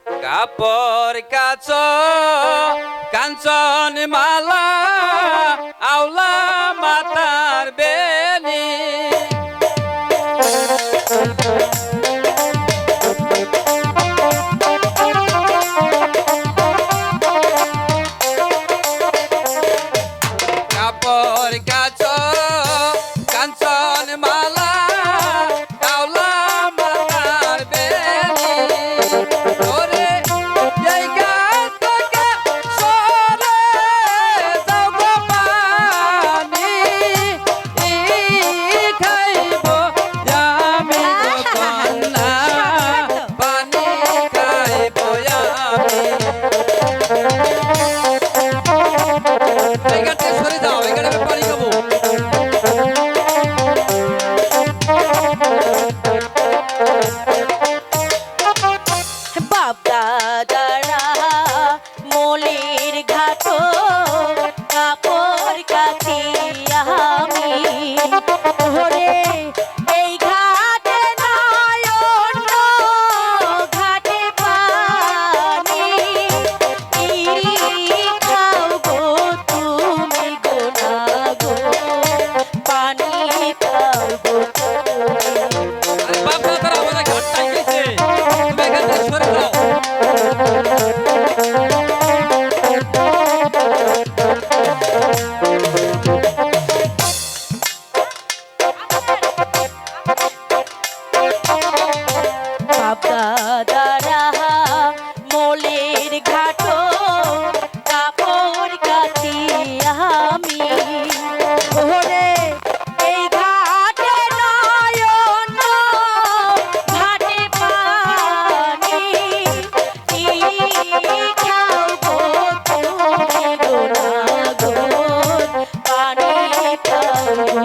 কাপড় কাচ কাঞ্চন মালা আওলা মাতার বেনি কাপড় কাচ কাঞ্চন মালা আওলা মাতার বেনি ওরে জায়গা থেকে সরে যাও গো পানি খাইব আমি গো কন্যা পানি খাইব আমি জায়গা থেকে সরে যাও এখানে আমি পানি খাবো বাপ দাদারা মলির ঘাট কাপড় কাচি আমি ওরে এই ঘাটে নয় অন্য ঘাটে পানি খাও গো তুমি গো না গো পানি খাও গো আরে বাপ দাদারা আমাদের ঘাটটাই গেছে তুমি এখান থেকে সরে যাও বাপ দাদারা মলের ঘাট কাপড় কাচি আমি ওরে এই ঘাটে নয় অন্য ঘাটে পানি খাও গো তুমি গো না গো পানি খাও গো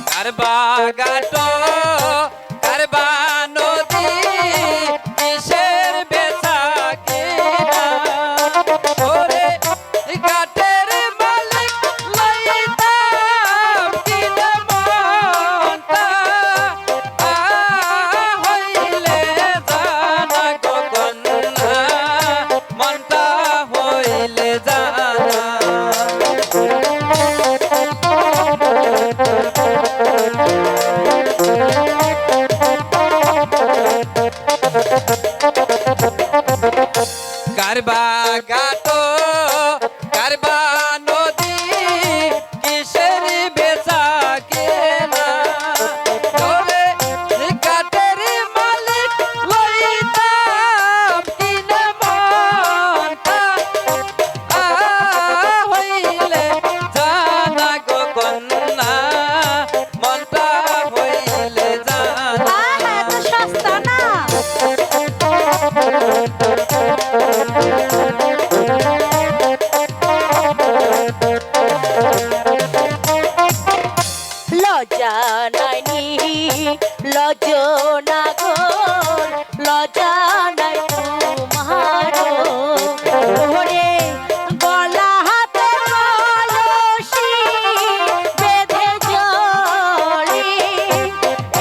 কারবা ঘাট কারবা নদী কিসের বেচা কিনা ওরে ঘাটের মালিক লইতাম কিনা মনটা হইলে জানা গো কন্যা মনটা হইলে জানা কারবা ঘাট কারবা নদী কিসের বেচা কেনা ওরে ঘাটের মালিক লইতাম কিনা মনটা হইলে জানা গো কন্যা মনটা হইলে জানা এত সস্তা না লজ্জা নাইনি লজ্জনা গো লজ্জা নাই তোমার ওরে গলা হাতে কলসি বেঁধে জলি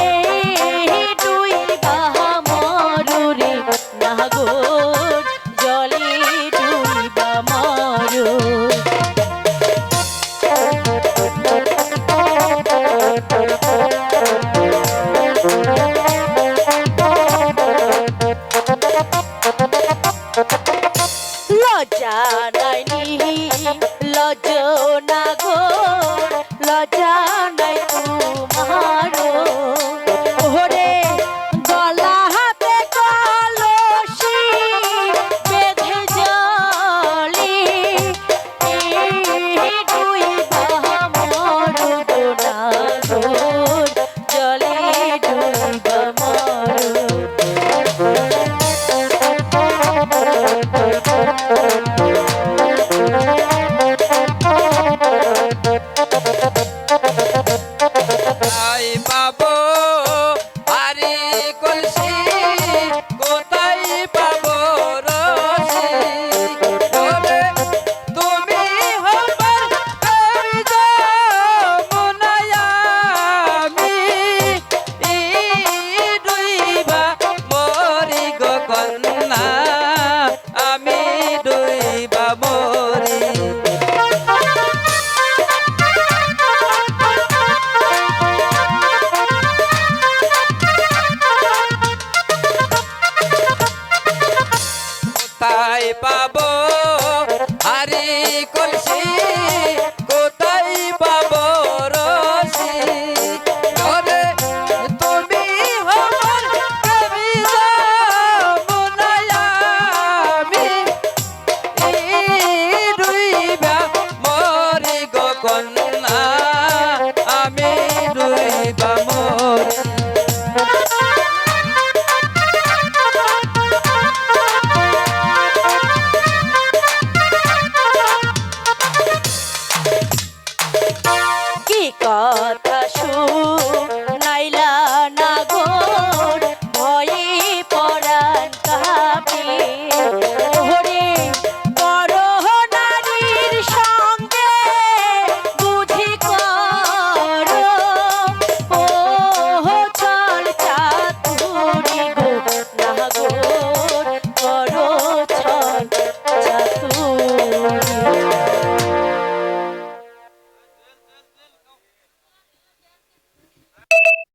এই দুই বাহা মরুরে না গো জলি দুই বা মরু লজ্জা নাইনি লজ্জনা গো লজ্জা নাই তোমার ওরে গলা হাতে কলসি বেঁধে জলি এই দুই বাহা মরু গো না গো জলি দুই বা মরু আই বাবু কলি